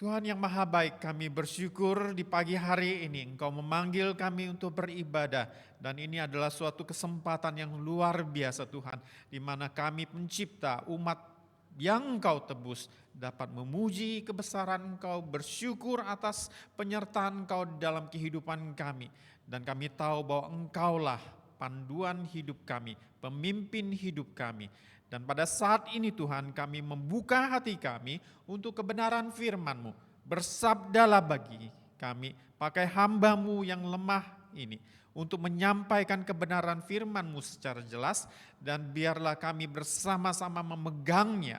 Tuhan yang Maha Baik, kami bersyukur di pagi hari ini Engkau memanggil kami untuk beribadah. Dan ini adalah suatu kesempatan yang luar biasa Tuhan, di mana kami pencipta umat yang Engkau tebus dapat memuji kebesaran Engkau, bersyukur atas penyertaan Engkau dalam kehidupan kami. Dan kami tahu bahwa Engkaulah panduan hidup kami, pemimpin hidup kami. Dan pada saat ini Tuhan, kami membuka hati kami untuk kebenaran firman-Mu. Bersabdalah bagi kami, pakai hamba-Mu yang lemah ini, untuk menyampaikan kebenaran firman-Mu secara jelas, dan biarlah kami bersama-sama memegangnya,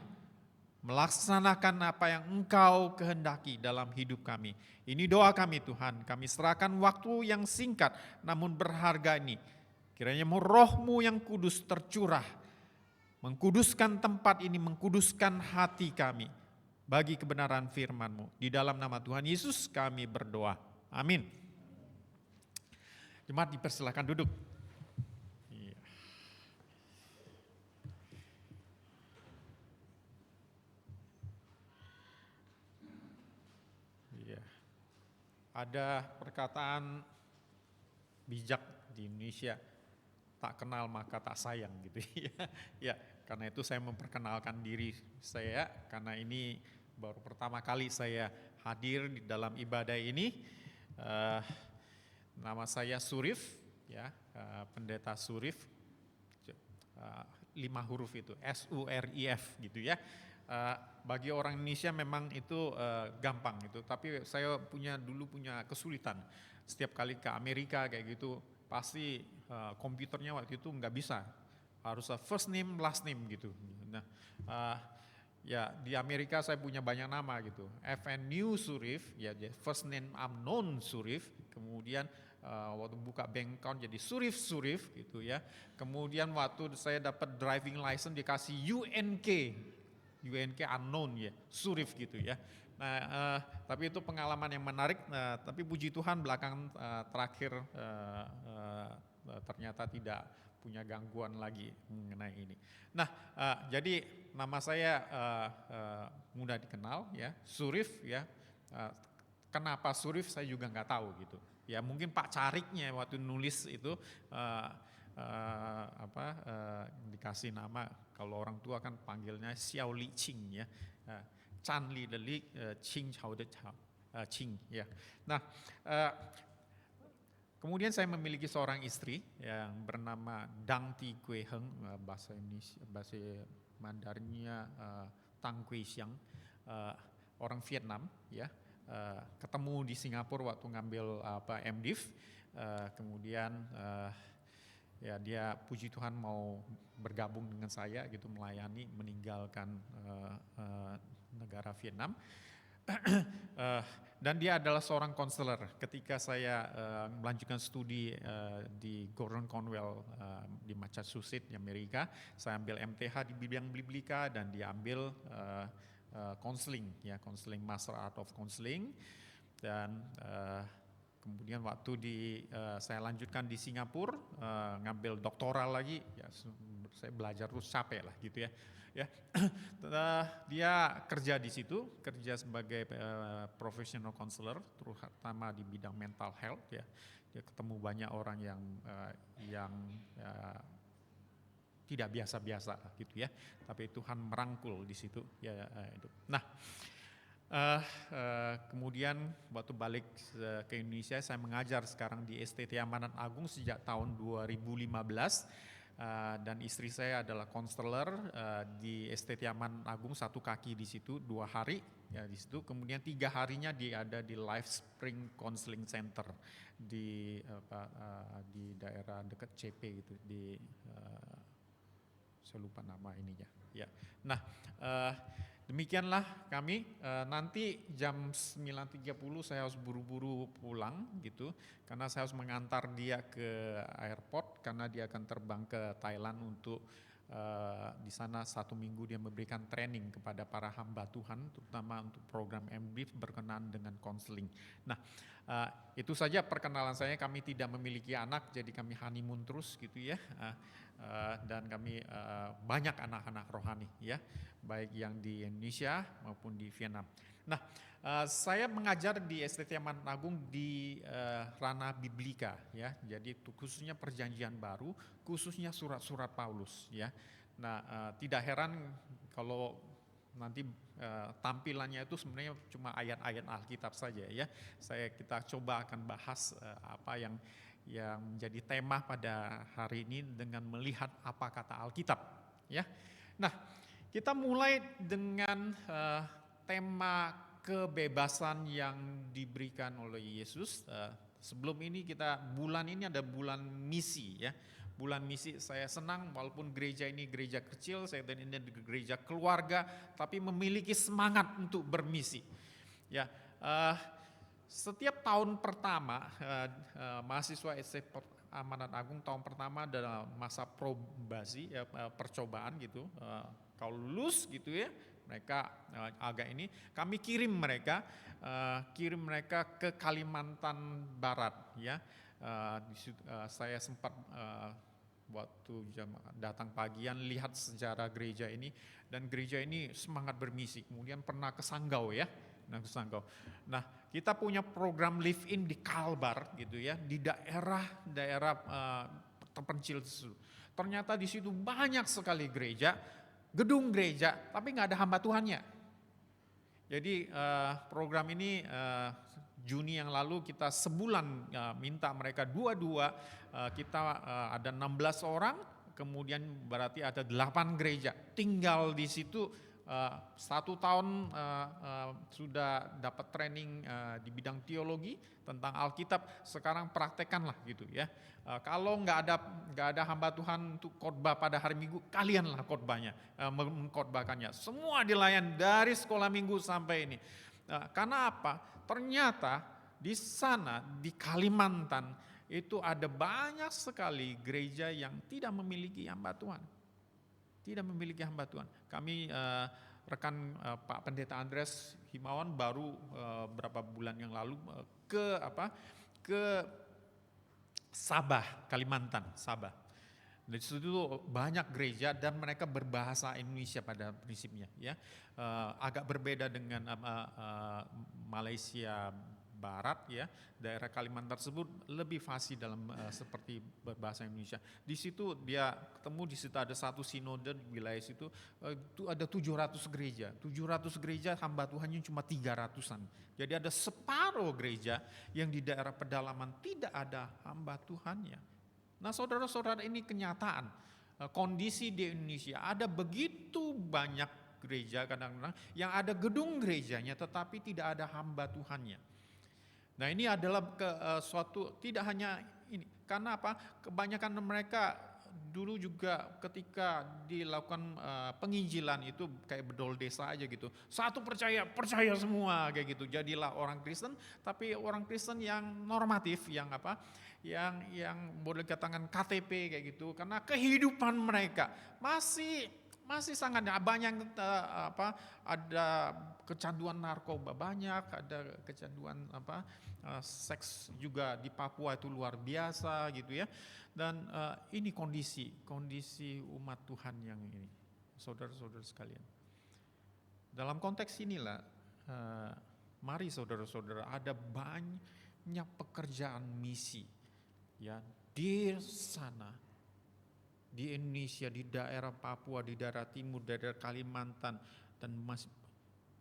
melaksanakan apa yang Engkau kehendaki dalam hidup kami. Ini doa kami Tuhan, kami serahkan waktu yang singkat namun berharga ini. Kiranya Roh-Mu yang kudus tercurah, mengkuduskan tempat ini, mengkuduskan hati kami bagi kebenaran firman-Mu. Di dalam nama Tuhan Yesus kami berdoa. Amin. Jemaat dipersilakan duduk. Iya. Ada perkataan bijak di Indonesia, tak kenal maka tak sayang gitu ya. Ya, karena itu saya memperkenalkan diri saya, karena ini baru pertama kali saya hadir di dalam ibadah ini. Nama saya Surif, ya, Pendeta Surif, 5 huruf itu, SURIF gitu ya. Bagi orang Indonesia memang itu gampang gitu, tapi saya dulu punya kesulitan. Setiap kali ke Amerika kayak gitu, pasti komputernya waktu itu nggak bisa, harus first name last name gitu. Nah, ya di Amerika saya punya banyak nama gitu, FNU Surif, ya first name unknown Surif, kemudian waktu buka bank account jadi Surif gitu ya. Kemudian waktu saya dapat driving license dikasih UNK unknown ya, Surif gitu ya. Nah, tapi itu pengalaman yang menarik. Tapi puji Tuhan belakangan terakhir ternyata tidak punya gangguan lagi mengenai ini. Nah, jadi nama saya mudah dikenal ya, Surif ya. Kenapa Surif saya juga nggak tahu gitu. Ya mungkin Pak Cariknya waktu nulis itu dikasih nama, kalau orang tua kan panggilnya Xiao Li Qing ya. Chan Li de Li Qing Chao de Chao Qing ya. Nah, kemudian saya memiliki seorang istri yang bernama Dang Ti Kue Heng, bahasa Indonesia, bahasa Mandarinnya Tang Kue Xiang, orang Vietnam ya. Ketemu di Singapura waktu ngambil MDiv, kemudian ya dia puji Tuhan mau bergabung dengan saya gitu, melayani, meninggalkan negara Vietnam. Dan dia adalah seorang konselor. Ketika saya melanjutkan studi di Gordon Conwell di Massachusetts di Amerika, saya ambil MTH di bidang biblika, dan dia ambil counseling ya, counseling Master Art of Counseling. Dan kemudian waktu saya lanjutkan di Singapura, ngambil doktoral lagi, ya saya belajar terus capek lah gitu ya. Ya, dia kerja di situ, kerja sebagai professional counselor, terutama di bidang mental health ya. Dia ketemu banyak orang yang tidak biasa-biasa gitu ya, tapi Tuhan merangkul di situ ya. Nah, kemudian waktu balik ke Indonesia, saya mengajar sekarang di STT Amanat Agung sejak tahun 2015. Dan istri saya adalah konselor di STT Amanat Agung, 1 kaki di situ 2 hari ya di situ. Kemudian 3 harinya dia ada di Life Spring Counseling Center di daerah dekat CP gitu, di saya lupa nama ininya ya. Nah, demikianlah kami. Nanti jam 9.30 saya harus buru-buru pulang gitu, karena saya harus mengantar dia ke airport, karena dia akan terbang ke Thailand untuk di sana 1 minggu dia memberikan training kepada para hamba Tuhan, terutama untuk program MDiv berkenaan dengan konseling. Nah, itu saja perkenalan saya. Kami tidak memiliki anak, jadi kami honeymoon terus gitu ya. dan kami banyak anak-anak rohani ya, baik yang di Indonesia maupun di Vietnam. Nah, saya mengajar di STT Amanat Agung di ranah biblika ya, jadi khususnya Perjanjian Baru, khususnya surat-surat Paulus ya. Nah, tidak heran kalau nanti tampilannya itu sebenarnya cuma ayat-ayat Alkitab saja ya. Kita coba akan bahas apa yang menjadi tema pada hari ini dengan melihat apa kata Alkitab ya. Nah, kita mulai dengan tema kebebasan yang diberikan oleh Yesus. Sebelum ini bulan ini ada bulan misi ya. Bulan misi, saya senang walaupun gereja ini gereja kecil, saya dan ini gereja keluarga, tapi memiliki semangat untuk bermisi. Ya, setiap tahun pertama mahasiswa STT Amanat Agung tahun pertama adalah masa probasi, ya, percobaan gitu. Kalau lulus gitu ya, mereka agak ini, kami kirim mereka ke Kalimantan Barat ya. Saya sempat waktu datang pagian lihat sejarah gereja ini, dan gereja ini semangat bermisi. Kemudian pernah ke Sanggau ya, Nah, kita punya program live in di Kalbar gitu ya, di daerah terpencil tersebut. Ternyata di situ banyak sekali gereja, gedung gereja, tapi nggak ada hamba Tuhannya. Jadi program ini Juni yang lalu kita sebulan minta mereka dua-dua, kita ada 16 orang, kemudian berarti ada 8 gereja tinggal di situ. 1 tahun sudah dapat training di bidang teologi tentang Alkitab, sekarang praktekanlah gitu ya. Kalau nggak ada hamba Tuhan untuk khotbah pada hari Minggu, kalianlah khotbahnya, mengkhotbahkannya. Semua dilayan dari sekolah Minggu sampai ini. Karena apa? Ternyata di sana di Kalimantan itu ada banyak sekali gereja yang tidak memiliki hamba Tuhan. Tidak memiliki hamba Tuhan. Kami rekan Pak Pendeta Andreas Himawan baru berapa bulan yang lalu ke Sabah, Kalimantan, Sabah. Di situ banyak gereja dan mereka berbahasa Indonesia pada prinsipnya ya. Agak berbeda dengan Malaysia Barat ya, daerah Kalimantan tersebut lebih fasih dalam seperti berbahasa Indonesia. Di situ dia ketemu, di situ ada satu sinode di wilayah situ, itu ada 700 gereja. 700 gereja hamba Tuhannya cuma 300-an. Jadi ada separuh gereja yang di daerah pedalaman tidak ada hamba Tuhannya. Nah, saudara-saudara, ini kenyataan kondisi di Indonesia. Ada begitu banyak gereja kadang-kadang yang ada gedung gerejanya tetapi tidak ada hamba Tuhannya. Nah, ini adalah suatu, tidak hanya ini, karena apa? Kebanyakan mereka dulu juga ketika dilakukan penginjilan itu kayak bedol desa aja gitu. Satu percaya semua kayak gitu. Jadilah orang Kristen, tapi orang Kristen yang normatif, yang apa? Yang boleh katakan KTP kayak gitu. Karena kehidupan mereka masih sangat banyak ada kecanduan narkoba banyak, ada kecanduan seks juga di Papua itu luar biasa gitu ya. Dan ini kondisi umat Tuhan yang ini, saudara-saudara sekalian. Dalam konteks inilah mari saudara-saudara, ada banyak pekerjaan misi ya di sana, di Indonesia, di daerah Papua, di daerah timur, daerah Kalimantan, dan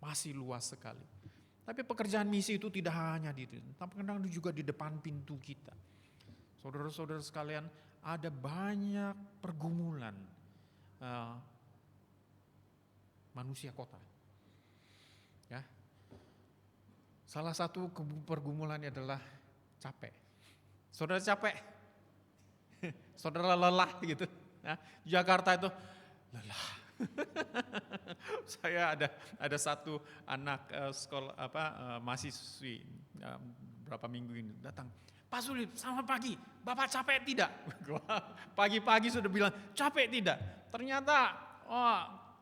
masih luas sekali. Tapi pekerjaan misi itu tidak hanya di itu, tapi kadang juga di depan pintu kita. Saudara-saudara sekalian, ada banyak pergumulan manusia kota. Ya. Salah satu pergumulannya adalah capek. Saudara capek? Saudara lelah gitu. Nah, Jakarta itu lelah. Saya ada satu anak sekolah mahasiswi berapa minggu ini datang. Pak Sulit, selamat pagi. Bapak capek tidak? Pagi-pagi sudah bilang capek tidak. Ternyata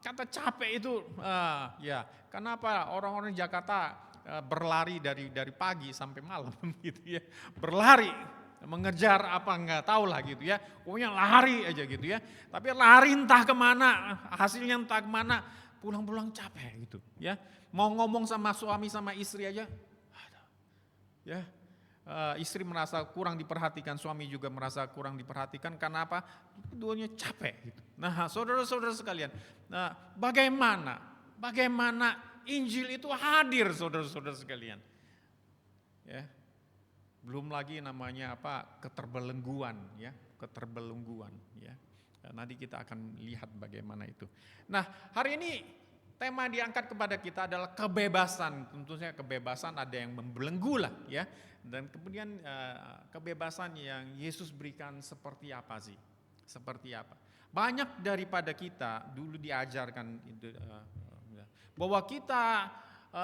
kata capek itu ya. Kenapa orang-orang Jakarta berlari dari pagi sampai malam gitu ya. Berlari. mengejar apa nggak tahu lah gitu ya, pokoknya lari aja gitu ya. Tapi lari entah kemana, hasilnya entah kemana, pulang-pulang capek gitu ya. Mau ngomong sama suami sama istri aja, ya istri merasa kurang diperhatikan, suami juga merasa kurang diperhatikan karena apa? Keduanya capek gitu. Nah, saudara-saudara sekalian, nah bagaimana Injil itu hadir saudara-saudara sekalian? Ya. Belum lagi namanya apa? Keterbelengguan ya, keterbelengguan ya. Nanti kita akan lihat bagaimana itu. Nah, hari ini tema diangkat kepada kita adalah kebebasan. Tentunya kebebasan ada yang membelenggu lah ya. Dan kemudian kebebasan yang Yesus berikan seperti apa sih? Seperti apa? Banyak daripada kita dulu diajarkan bahwa kita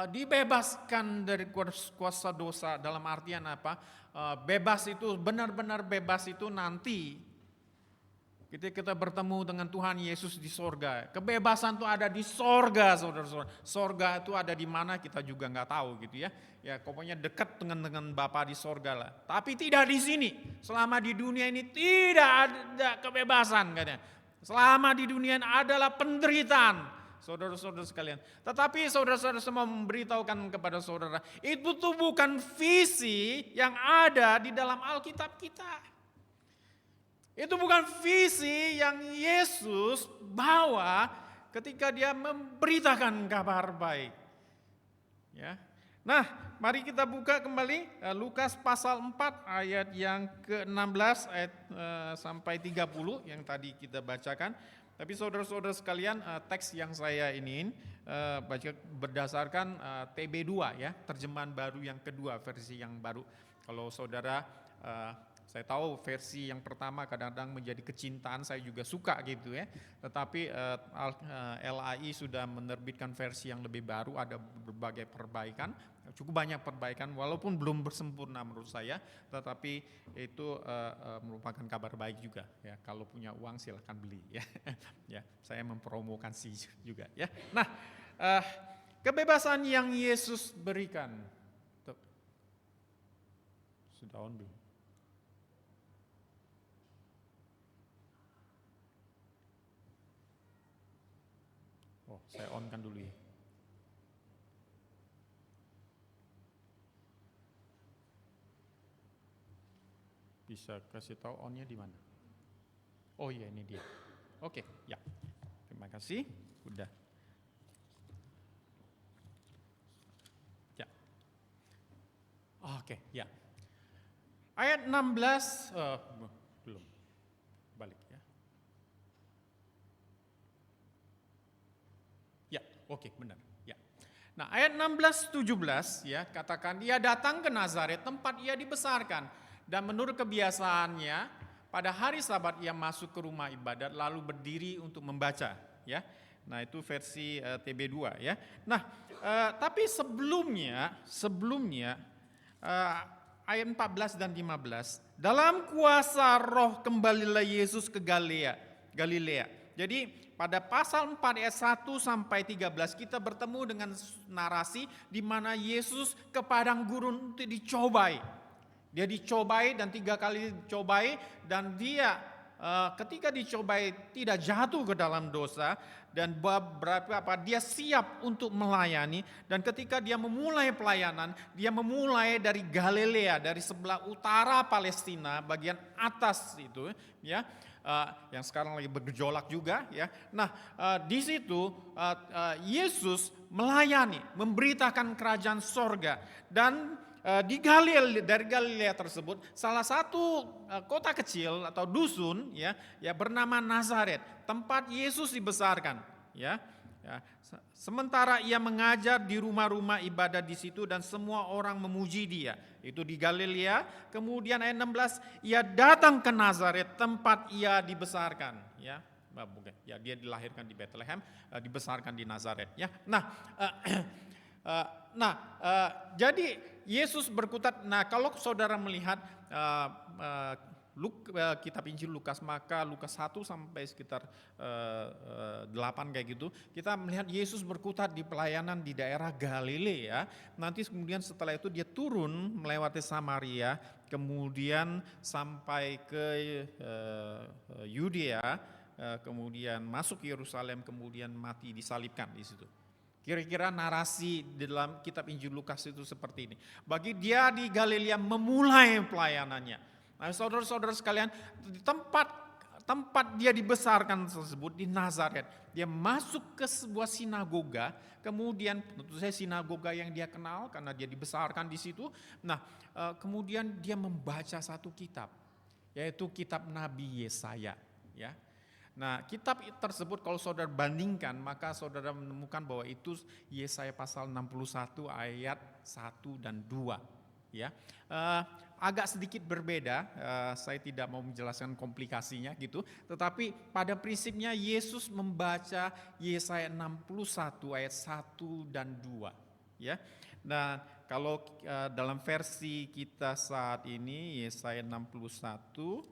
dibebaskan dari kuasa dosa, dalam artian apa? Bebas itu, benar-benar bebas itu nanti ketika kita bertemu dengan Tuhan Yesus di sorga. Kebebasan itu ada di sorga, saudara-saudara. Sorga itu ada di mana kita juga nggak tahu gitu ya. Ya pokoknya dekat dengan Bapa di sorga lah. Tapi tidak di sini. Selama di dunia ini tidak ada kebebasan katanya. Selama di dunia ini adalah penderitaan. Saudara-saudara sekalian. Tetapi saudara-saudara semua memberitahukan kepada saudara, itu tuh bukan visi yang ada di dalam Alkitab kita. Itu bukan visi yang Yesus bawa ketika dia memberitakan kabar baik. Ya. Nah, mari kita buka kembali Lukas pasal 4 ayat yang ke-16 ayat sampai 30 yang tadi kita bacakan. Tapi saudara-saudara sekalian, teks yang saya ingin baca berdasarkan TB2 ya, terjemahan baru yang kedua, versi yang baru. Kalau saudara, saya tahu versi yang pertama kadang-kadang menjadi kecintaan, saya juga suka gitu ya. Tetapi LAI sudah menerbitkan versi yang lebih baru, ada berbagai perbaikan, cukup banyak perbaikan, walaupun belum bersempurna menurut saya, tetapi itu merupakan kabar baik juga ya. Kalau punya uang silahkan beli ya. Ya, saya mempromokan sih juga ya. Nah, kebebasan yang Yesus berikan. Sudah on belum? Oh, saya on kan dulu ya. Bisa kasih tahu onnya di mana? Oh iya, ini dia. Oke, ya. Terima kasih. Udah. Ya. Oke, ya. Ayat 16 belum. Balik ya. Ya, oke, benar. Ya. Nah, ayat 16-17 ya, katakan dia datang ke Nazaret, tempat ia dibesarkan. Dan menurut kebiasaannya, pada hari Sabat ia masuk ke rumah ibadat lalu berdiri untuk membaca, ya. Nah, itu versi TB2 ya. Nah, tapi sebelumnya ayat 14 dan 15, dalam kuasa Roh kembalilah Yesus ke Galilea. Jadi pada pasal 4 ayat 1 sampai 13 kita bertemu dengan narasi di mana Yesus ke padang gurun untuk dicobai. Dia dicobai dan 3 kali dicobai dan dia ketika dicobai tidak jatuh ke dalam dosa dan dia siap untuk melayani, dan ketika dia memulai pelayanan, dia memulai dari Galilea, dari sebelah utara Palestina, bagian atas itu ya, yang sekarang lagi bergejolak juga ya. Nah, di situ Yesus melayani, memberitakan kerajaan sorga. Dan dari Galilea tersebut salah satu kota kecil atau dusun ya bernama Nazaret, tempat Yesus dibesarkan ya. Sementara ia mengajar di rumah-rumah ibadah di situ dan semua orang memuji dia. Itu di Galilea. Kemudian ayat 16, ia datang ke Nazaret tempat ia dibesarkan ya. Ya, dia dilahirkan di Bethlehem, dibesarkan di Nazaret ya. Jadi Yesus berkutat. Nah, kalau saudara melihat kitab Injil Lukas, maka Lukas 1 sampai sekitar 8 kayak gitu, kita melihat Yesus berkutat di pelayanan di daerah Galilea. Nanti kemudian setelah itu dia turun melewati Samaria, kemudian sampai ke Yudea, kemudian masuk ke Yerusalem, kemudian mati disalibkan di situ. Kira-kira narasi di dalam kitab Injil Lukas itu seperti ini. Bagi dia di Galilea memulai pelayanannya. Nah, saudara-saudara sekalian, di tempat dia dibesarkan tersebut di Nazaret, dia masuk ke sebuah sinagoga, kemudian tentu saja sinagoga yang dia kenal karena dia dibesarkan di situ. Nah, kemudian dia membaca satu kitab, yaitu kitab Nabi Yesaya, ya. Nah, kitab tersebut kalau saudara bandingkan, maka saudara menemukan bahwa itu Yesaya pasal 61 ayat 1 dan 2. Ya, agak sedikit berbeda, saya tidak mau menjelaskan komplikasinya gitu, tetapi pada prinsipnya Yesus membaca Yesaya 61 ayat 1 dan 2. Ya, nah kalau dalam versi kita saat ini Yesaya 61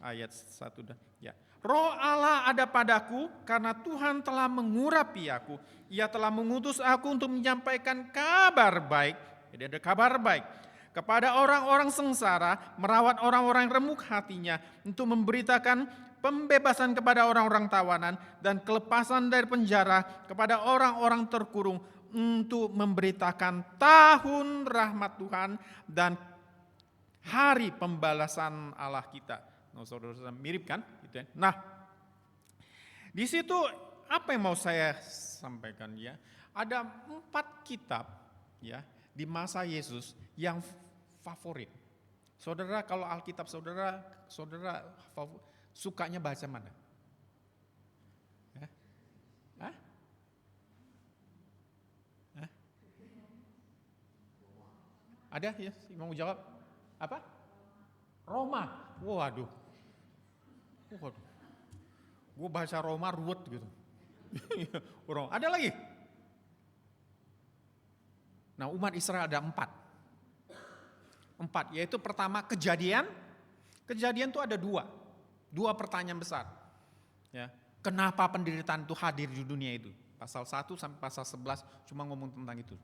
ayat 1 dan ya. Roh Allah ada padaku karena Tuhan telah mengurapi aku. Ia telah mengutus aku untuk menyampaikan kabar baik. Jadi ada kabar baik kepada orang-orang sengsara, merawat orang-orang remuk hatinya, untuk memberitakan pembebasan kepada orang-orang tawanan dan kelepasan dari penjara kepada orang-orang terkurung, untuk memberitakan tahun rahmat Tuhan dan hari pembalasan Allah kita. Nah, saudara-saudara, mirip kan? Gitu ya. Nah, di situ apa yang mau saya sampaikan ya? Ada 4 kitab ya di masa Yesus yang favorit. Saudara, kalau Alkitab saudara sukanya baca mana? Hah? Hah? Ada ya? Mau jawab? Apa? Roma. Waduh. Gue baca Roma ruwet gitu. Ada lagi? Nah, umat Israel ada 4, yaitu pertama Kejadian. Kejadian itu ada 2 pertanyaan besar. Ya, kenapa penderitaan itu hadir di dunia itu? Pasal 1 sampai pasal 11 cuma ngomong tentang itu.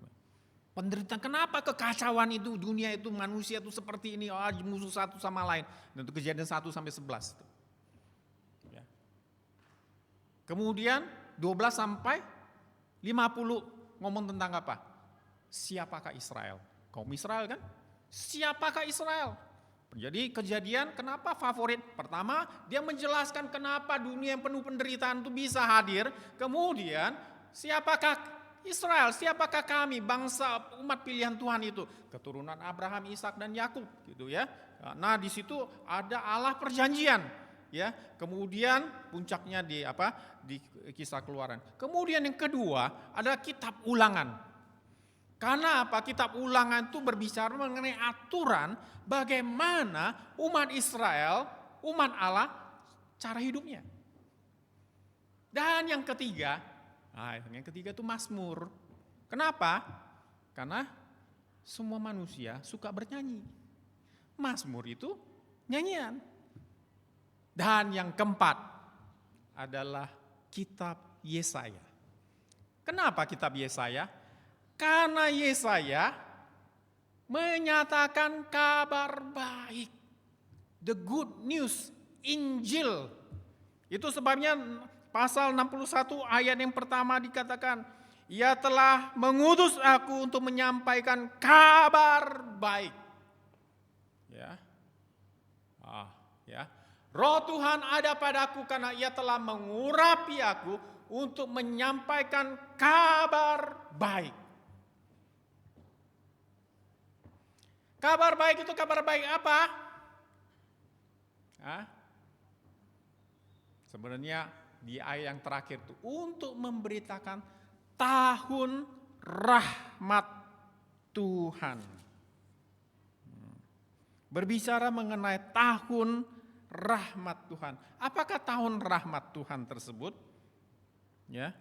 Penderitaan, kenapa kekacauan itu, dunia itu, manusia itu seperti ini, musuh satu sama lain. Dan itu Kejadian 1 sampai 11. Ya. Kemudian 12 sampai 50 ngomong tentang apa? Siapakah Israel? Kaum Israel kan? Siapakah Israel? Jadi Kejadian kenapa favorit? Pertama, dia menjelaskan kenapa dunia yang penuh penderitaan itu bisa hadir. Kemudian, siapakah Israel? Siapakah kami, bangsa umat pilihan Tuhan itu? Keturunan Abraham, Ishak dan Yakub, gitu ya. Nah, di situ ada Allah perjanjian, ya. Kemudian puncaknya di Kisah Keluaran. Kemudian yang kedua adalah kitab Ulangan. Karena apa? Kitab Ulangan itu berbicara mengenai aturan bagaimana umat Israel, umat Allah, cara hidupnya. Dan yang ketiga itu Mazmur. Kenapa? Karena semua manusia suka bernyanyi. Mazmur itu nyanyian. Dan yang keempat adalah kitab Yesaya. Kenapa kitab Yesaya? Karena Yesaya menyatakan kabar baik. The good news, Injil. Itu sebabnya pasal 61 ayat yang pertama dikatakan, Ia telah mengutus aku untuk menyampaikan kabar baik. Ya. Roh Tuhan ada padaku karena Ia telah mengurapi aku untuk menyampaikan kabar baik. Kabar baik itu kabar baik apa? Sebenarnya di ayat yang terakhir itu untuk memberitakan tahun rahmat Tuhan. Berbicara mengenai tahun rahmat Tuhan. Apakah tahun rahmat Tuhan tersebut? Ya.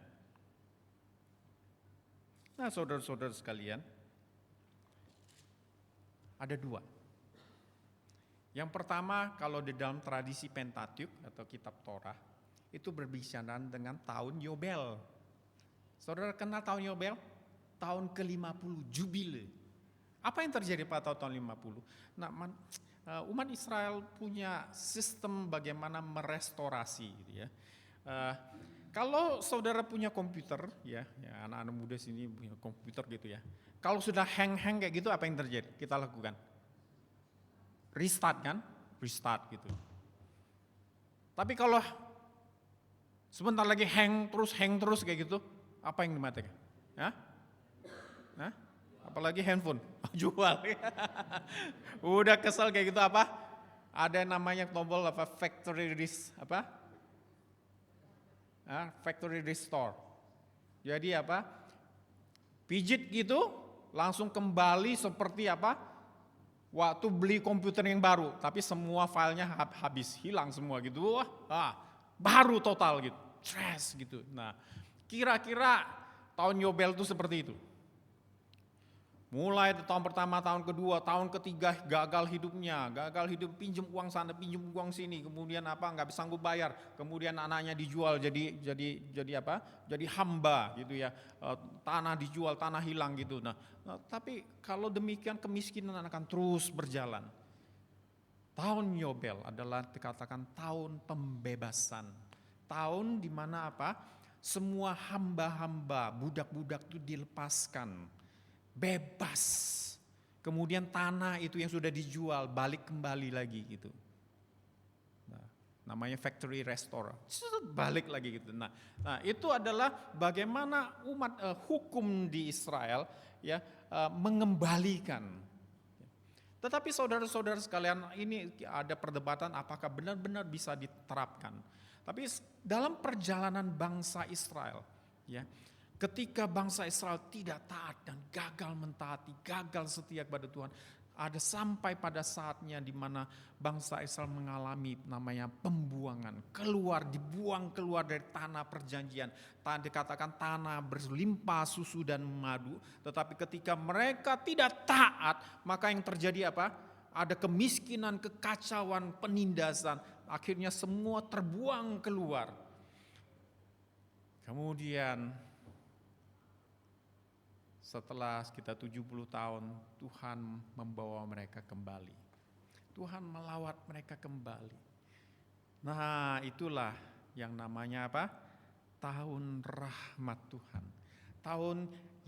Nah, saudara-saudara sekalian, ada 2. Yang pertama, kalau di dalam tradisi Pentateuch atau kitab Torah, itu berbicara dengan tahun Yobel. Saudara kenal tahun Yobel? Tahun ke-50, jubile. Apa yang terjadi pada tahun 50? Nah, umat Israel punya sistem bagaimana merestorasi gitu ya. Kalau saudara punya komputer ya anak-anak muda sini punya komputer gitu ya. Kalau sudah hang kayak gitu, apa yang terjadi? Kita lakukan restart kan? Restart gitu. Tapi kalau sebentar lagi hang terus kayak gitu, apa yang dimatikan? Hah? Apalagi handphone, jual. Udah kesel kayak gitu apa? Ada namanya tombol apa? Factory restore. Jadi apa? Pijit gitu, langsung kembali seperti apa? Waktu beli komputer yang baru, tapi semua filenya habis, hilang semua gitu. Baru total gitu, stress gitu. Nah, kira-kira tahun Yobel itu seperti itu. Mulai tahun pertama, tahun kedua, tahun ketiga gagal hidup, pinjam uang sana, pinjam uang sini, kemudian nggak bisa sanggup bayar, kemudian anaknya dijual jadi apa? Jadi hamba gitu ya, tanah dijual, tanah hilang gitu. Nah, tapi kalau demikian kemiskinan akan terus berjalan. Tahun Yobel adalah dikatakan tahun pembebasan, tahun di mana apa? Semua hamba-hamba, budak-budak itu dilepaskan. Bebas. Kemudian tanah itu yang sudah dijual balik kembali lagi gitu. Nah, namanya factory restore. Balik lagi gitu. Nah, itu adalah bagaimana umat hukum di Israel ya mengembalikan. Tetapi saudara-saudara sekalian, ini ada perdebatan apakah benar-benar bisa diterapkan. Tapi dalam perjalanan bangsa Israel ya, ketika bangsa Israel tidak taat dan gagal mentaati, gagal setia kepada Tuhan, ada sampai pada saatnya di mana bangsa Israel mengalami namanya pembuangan, dibuang keluar dari tanah perjanjian. Dikatakan tanah berlimpah susu dan madu, tetapi ketika mereka tidak taat, maka yang terjadi apa? Ada kemiskinan, kekacauan, penindasan, akhirnya semua terbuang keluar. Kemudian setelah sekitar 70 tahun, Tuhan membawa mereka kembali. Tuhan melawat mereka kembali. Nah, itulah yang namanya apa? Tahun rahmat Tuhan. Tahun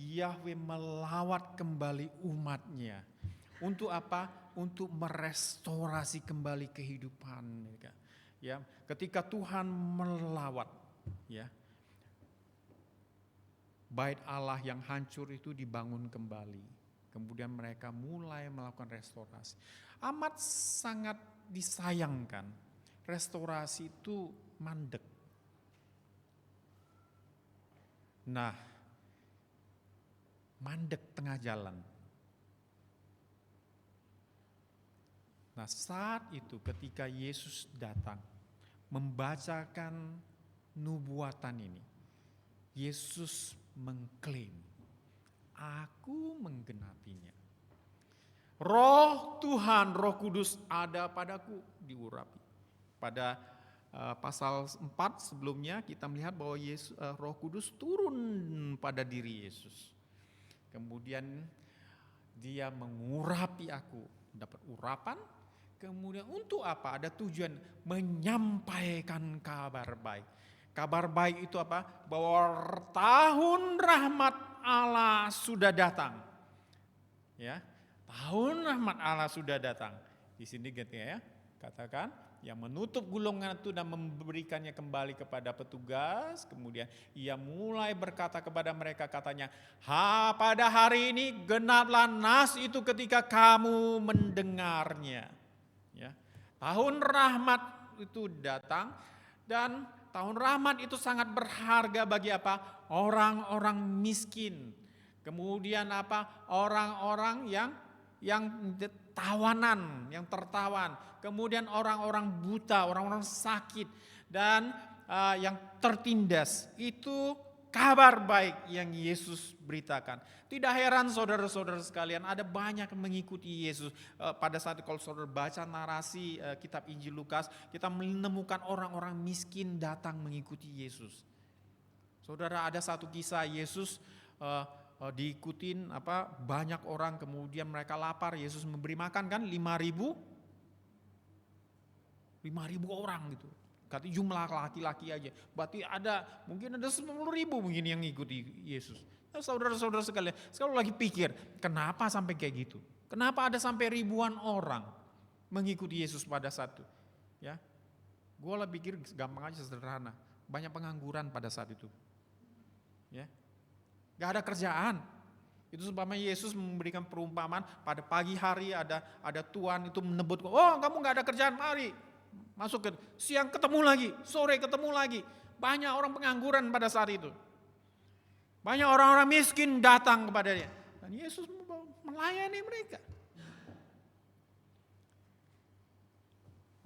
Yahweh melawat kembali umatnya. Untuk apa? Untuk merestorasi kembali kehidupan mereka. Ya, ketika Tuhan melawat, ya, Bait Allah yang hancur itu dibangun kembali. Kemudian mereka mulai melakukan restorasi. Amat sangat disayangkan, restorasi itu mandek. Nah, mandek tengah jalan. Nah, saat itu ketika Yesus datang membacakan nubuatan ini, Yesus mengklaim, aku menggenapinya. Roh Tuhan, Roh Kudus ada padaku, diurapi. Pada pasal 4 sebelumnya kita melihat bahwa Roh Kudus turun pada diri Yesus. Kemudian dia mengurapi aku, dapat urapan. Kemudian untuk apa? Ada tujuan menyampaikan kabar baik. Kabar baik itu apa? Bahwa tahun rahmat Allah sudah datang. Ya, tahun rahmat Allah sudah datang. Di sini gitu ya, katakan yang menutup gulungan itu dan memberikannya kembali kepada petugas. Kemudian ia mulai berkata kepada mereka, katanya, pada hari ini genaplah nas itu ketika kamu mendengarnya. Ya, tahun rahmat itu datang dan tahun rahmat itu sangat berharga bagi apa? Orang-orang miskin. Kemudian apa? Orang-orang yang tawanan, yang tertawan. Kemudian orang-orang buta, orang-orang sakit dan yang tertindas. Itu kabar baik yang Yesus beritakan. Tidak heran saudara-saudara sekalian, ada banyak yang mengikuti Yesus. Pada saat kalau saudara baca narasi kitab Injil Lukas, kita menemukan orang-orang miskin datang mengikuti Yesus. Saudara, ada satu kisah Yesus diikutin banyak orang, kemudian mereka lapar, Yesus memberi makan kan 5.000 orang gitu. Katanya jumlah laki-laki aja. Berarti mungkin ada 10.000 mungkin yang ngikuti Yesus. Nah, saudara-saudara sekalian, sekali lagi pikir, kenapa sampai kayak gitu? Kenapa ada sampai ribuan orang mengikuti Yesus pada saat itu? Ya, gue lah pikir gampang aja, sederhana. Banyak pengangguran pada saat itu. Ya, gak ada kerjaan. Itu sebabnya Yesus memberikan perumpamaan, pada pagi hari ada tuan itu menebut, oh kamu gak ada kerjaan, mari masuk ke siang, ketemu lagi, sore ketemu lagi. Banyak orang pengangguran pada saat itu. Banyak orang-orang miskin datang kepadanya. Dan Yesus melayani mereka.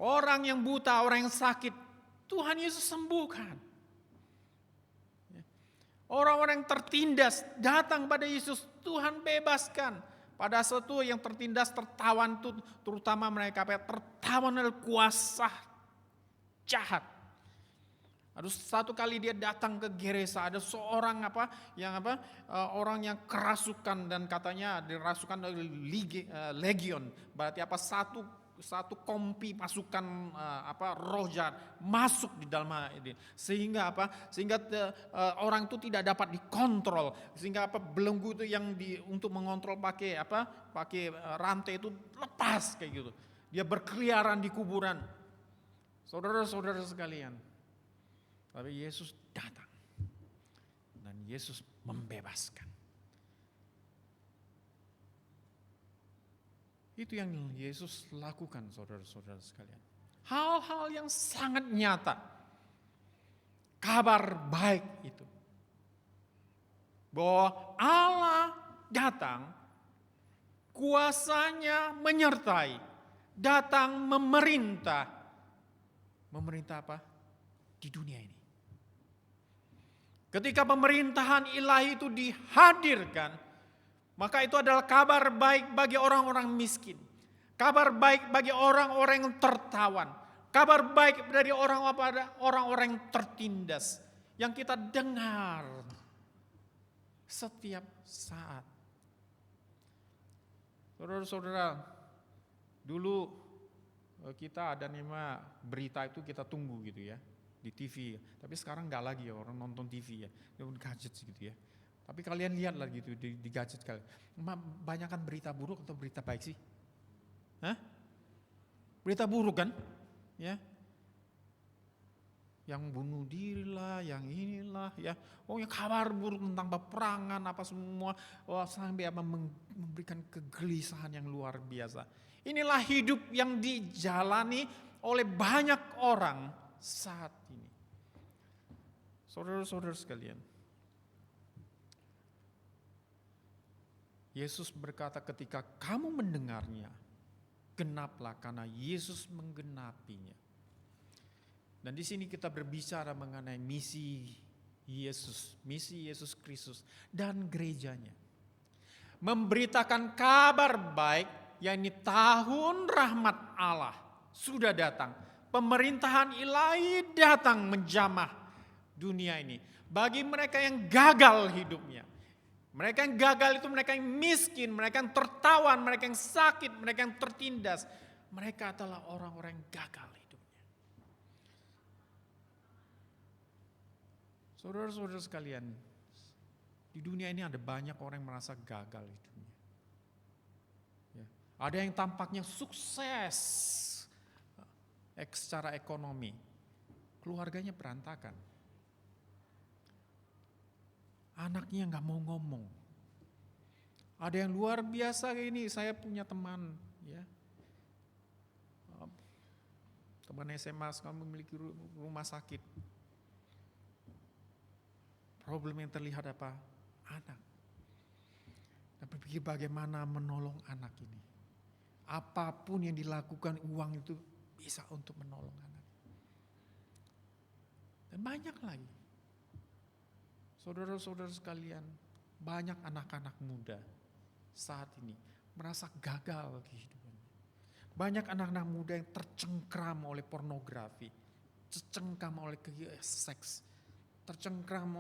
Orang yang buta, orang yang sakit, Tuhan Yesus sembuhkan. Orang-orang yang tertindas datang pada Yesus, Tuhan bebaskan. Pada satu yang tertindas, tertawan itu, terutama mereka tertawan oleh kuasa jahat. Ada satu kali dia datang ke Gerasa, ada seorang orang yang kerasukan, dan katanya dirasukan oleh legion. Berarti satu kompi pasukan roh jahat masuk di dalam ini, sehingga orang itu tidak dapat dikontrol, sehingga belenggu itu yang untuk mengontrol pakai rantai itu lepas kayak gitu, dia berkeliaran di kuburan. Saudara-saudara sekalian, tapi Yesus datang dan Yesus membebaskan. Itu yang Yesus lakukan, saudara-saudara sekalian. Hal-hal yang sangat nyata. Kabar baik itu. Bahwa Allah datang, kuasanya menyertai, datang memerintah. Memerintah apa? Di dunia ini. Ketika pemerintahan ilahi itu dihadirkan, maka itu adalah kabar baik bagi orang-orang miskin. Kabar baik bagi orang-orang yang tertawan. Kabar baik dari orang-orang yang tertindas. Yang kita dengar setiap saat. Saudara-saudara, dulu kita ada berita itu kita tunggu gitu ya, di TV. Tapi sekarang enggak lagi ya, orang nonton TV ya. Dia gadget gitu ya. Tapi kalian lihatlah gitu di gadget kalian. Banyakkan berita buruk atau berita baik sih? Hah? Berita buruk kan? Ya. Yang bunuh diri lah, yang inilah ya. Oh, yang kabar buruk tentang peperangan apa semua. Oh, sampai memberikan kegelisahan yang luar biasa. Inilah hidup yang dijalani oleh banyak orang saat ini. Saudara-saudara sekalian, Yesus berkata ketika kamu mendengarnya, genaplah karena Yesus menggenapinya. Dan di sini kita berbicara mengenai misi Yesus Kristus dan gerejanya. Memberitakan kabar baik, yakni tahun rahmat Allah sudah datang. Pemerintahan ilahi datang menjamah dunia ini. Bagi mereka yang gagal hidupnya. Mereka yang gagal itu mereka yang miskin, mereka yang tertawan, mereka yang sakit, mereka yang tertindas. Mereka adalah orang-orang yang gagal hidupnya. Saudara-saudara sekalian, di dunia ini ada banyak orang yang merasa gagal hidupnya. Ya. Ada yang tampaknya sukses secara ekonomi, keluarganya berantakan. Anaknya gak mau ngomong. Ada yang luar biasa kayak ini, saya punya teman ya. Teman SMA sekarang memiliki rumah sakit. Problem yang terlihat apa? Anak. Dan berpikir bagaimana menolong anak ini. Apapun yang dilakukan, uang itu bisa untuk menolong anak. Dan banyak lagi. Saudara-saudara sekalian, banyak anak-anak muda saat ini merasa gagal kehidupannya. Banyak anak-anak muda yang tercengkram oleh pornografi, tercengkram oleh seks, tercengkram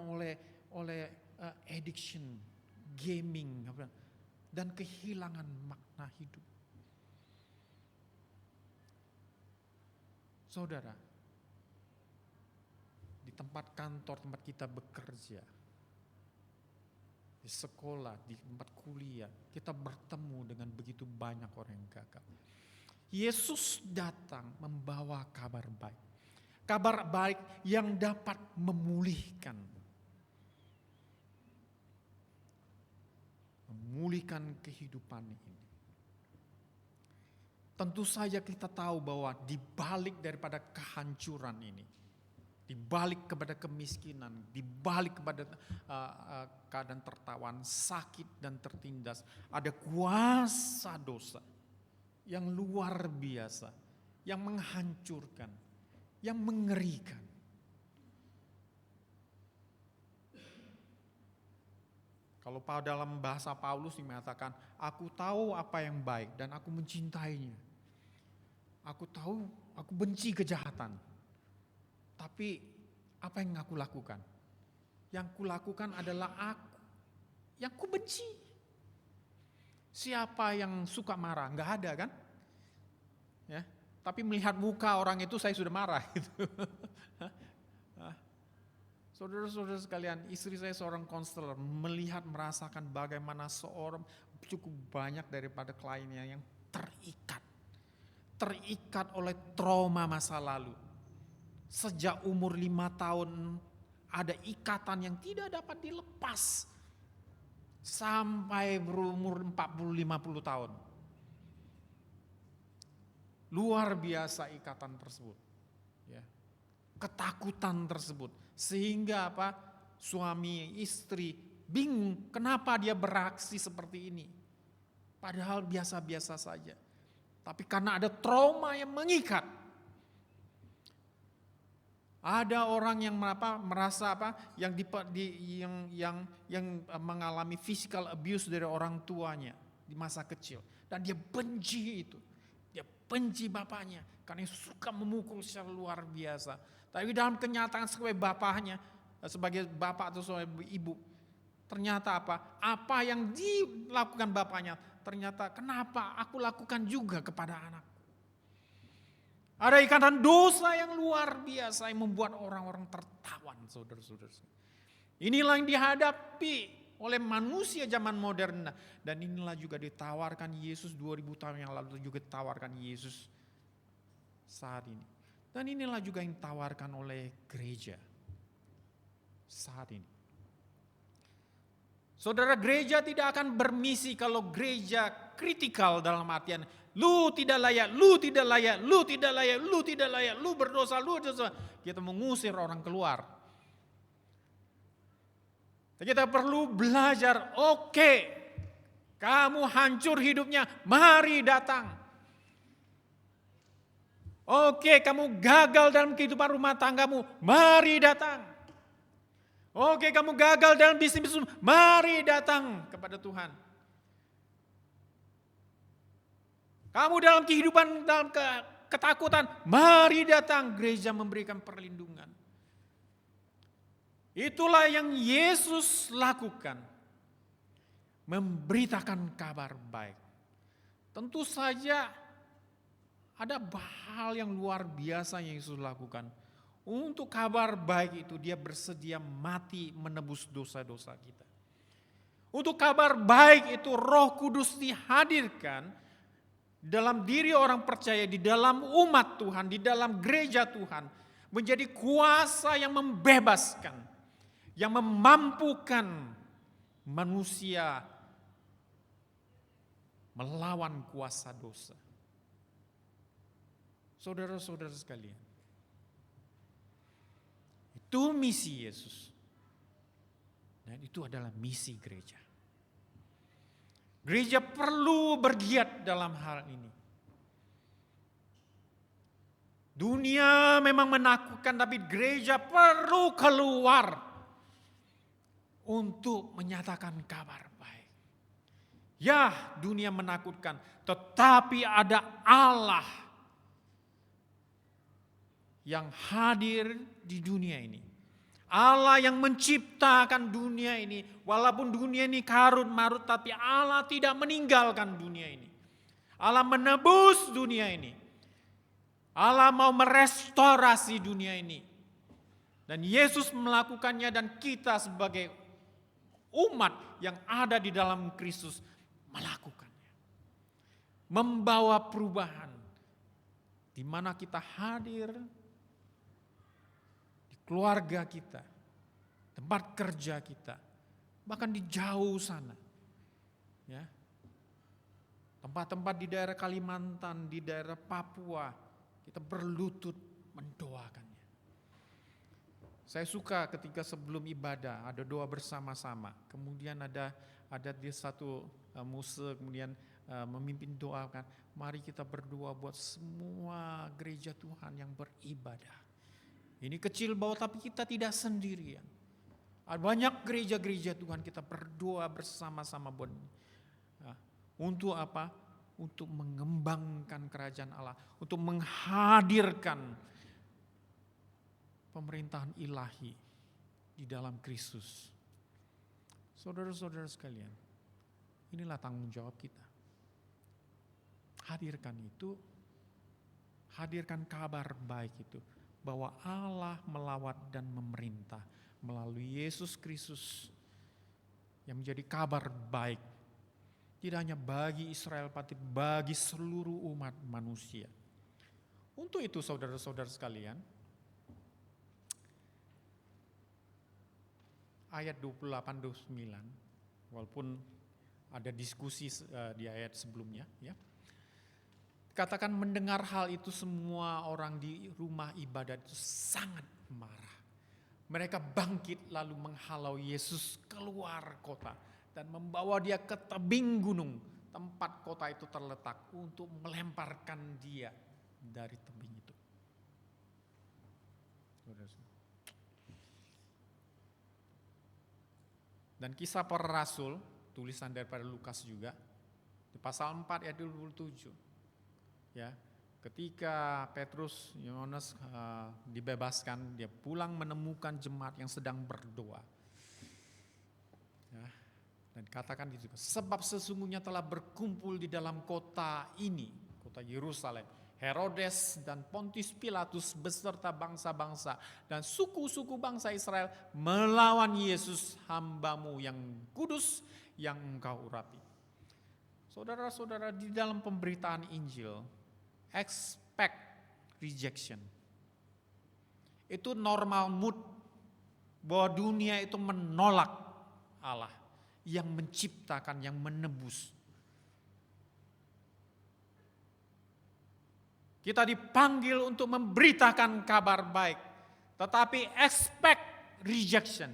oleh addiction, gaming, dan kehilangan makna hidup. Saudara, di tempat kantor, tempat kita bekerja, di sekolah, di tempat kuliah, kita bertemu dengan begitu banyak orang yang gagal. Yesus datang membawa kabar baik. Kabar baik yang dapat memulihkan kehidupan ini. Tentu saja kita tahu bahwa di balik daripada kehancuran ini, di balik kepada kemiskinan, di balik kepada keadaan tertawan, sakit dan tertindas, ada kuasa dosa yang luar biasa, yang menghancurkan, yang mengerikan. Kalau dalam bahasa Paulus mengatakan, aku tahu apa yang baik dan aku mencintainya. Aku tahu, aku benci kejahatan. Tapi apa yang aku lakukan? Yang kulakukan adalah yang ku benci. Siapa yang suka marah? Enggak ada kan? Ya, tapi melihat muka orang itu saya sudah marah gitu. Saudara-saudara sekalian, istri saya seorang konselor, merasakan bagaimana seorang cukup banyak daripada kliennya yang terikat oleh trauma masa lalu. Sejak umur 5 tahun ada ikatan yang tidak dapat dilepas sampai berumur 40-50 tahun. Luar biasa ikatan tersebut. Ya. Ketakutan tersebut. Sehingga suami istri bingung kenapa dia beraksi seperti ini. Padahal biasa-biasa saja. Tapi karena ada trauma yang mengikat. Ada orang yang merasa yang mengalami physical abuse dari orang tuanya di masa kecil dan dia benci itu. Dia benci bapaknya karena suka memukul secara luar biasa. Tapi dalam kenyataan sebagai bapaknya, sebagai bapak atau sebagai ibu, ternyata apa yang dilakukan bapaknya, ternyata kenapa aku lakukan juga kepada anak. Ada ikatan dosa yang luar biasa yang membuat orang-orang tertawan, saudara-saudara. Inilah yang dihadapi oleh manusia zaman modern. Dan inilah juga ditawarkan Yesus 2000 tahun yang lalu, juga ditawarkan Yesus saat ini. Dan inilah juga yang ditawarkan oleh gereja saat ini. Saudara, gereja tidak akan bermisi kalau gereja kritikal dalam artian lu tidak layak, lu tidak layak, lu tidak layak, lu tidak layak, lu berdosa, lu berdosa. Kita mengusir orang keluar. Kita perlu belajar, oke, kamu hancur hidupnya, mari datang. Oke, kamu gagal dalam kehidupan rumah tanggamu, mari datang. Oke, kamu gagal dalam bisnis, mari datang kepada Tuhan. Kamu dalam kehidupan, dalam ketakutan, mari datang, gereja memberikan perlindungan. Itulah yang Yesus lakukan. Memberitakan kabar baik. Tentu saja ada hal yang luar biasa yang Yesus lakukan. Untuk kabar baik itu dia bersedia mati menebus dosa-dosa kita. Untuk kabar baik itu Roh Kudus dihadirkan dalam diri orang percaya, di dalam umat Tuhan, di dalam gereja Tuhan. Menjadi kuasa yang membebaskan, yang memampukan manusia melawan kuasa dosa. Saudara-saudara sekalian, itu misi Yesus. Dan itu adalah misi gereja. Gereja perlu bergiat dalam hal ini. Dunia memang menakutkan, tapi gereja perlu keluar. untuk menyatakan kabar baik. Ya, dunia menakutkan, tetapi ada Allah yang hadir di dunia ini. Allah yang menciptakan dunia ini. Walaupun dunia ini karut marut, tapi Allah tidak meninggalkan dunia ini. Allah menebus dunia ini. Allah mau merestorasi dunia ini. Dan Yesus melakukannya, dan kita sebagai umat yang ada di dalam Kristus melakukannya. Membawa perubahan. Di mana kita hadir di keluarga kita, tempat kerja kita, bahkan di jauh sana. Ya. Tempat-tempat di daerah Kalimantan, di daerah Papua, kita berlutut mendoakannya. Saya suka ketika sebelum ibadah ada doa bersama-sama. Kemudian ada di satu muse kemudian memimpin doa kan. Mari kita berdoa buat semua gereja Tuhan yang beribadah. Ini kecil bawah tapi kita tidak sendirian. Ada banyak gereja-gereja Tuhan, kita berdoa bersama-sama buat ini. Untuk apa? Untuk mengembangkan kerajaan Allah, untuk menghadirkan pemerintahan ilahi di dalam Kristus. Saudara-saudara sekalian, inilah tanggung jawab kita. Hadirkan itu, hadirkan kabar baik itu, bahwa Allah melawat dan memerintah melalui Yesus Kristus yang menjadi kabar baik. Tidak hanya bagi Israel, tapi bagi seluruh umat manusia. Untuk itu saudara-saudara sekalian, ayat 28-29, walaupun ada diskusi di ayat sebelumnya, ya. Katakan mendengar hal itu semua orang di rumah ibadat itu sangat marah. Mereka bangkit lalu menghalau Yesus keluar kota dan membawa dia ke tebing gunung tempat kota itu terletak untuk melemparkan dia dari tebing itu. Dan kisah para rasul, tulisan daripada Lukas juga, di pasal 4 ayat 27. Ya, ketika Petrus, Yohanes dibebaskan, dia pulang menemukan jemaat yang sedang berdoa. Ya, dan katakan itu, sebab sesungguhnya telah berkumpul di dalam kota ini, kota Yerusalem, Herodes dan Pontius Pilatus beserta bangsa-bangsa dan suku-suku bangsa Israel melawan Yesus hambamu yang kudus yang engkau urapi. Saudara-saudara, di dalam pemberitaan Injil, expect rejection. Itu normal mood bahwa dunia itu menolak Allah yang menciptakan, yang menebus. Kita dipanggil untuk memberitakan kabar baik, tetapi expect rejection.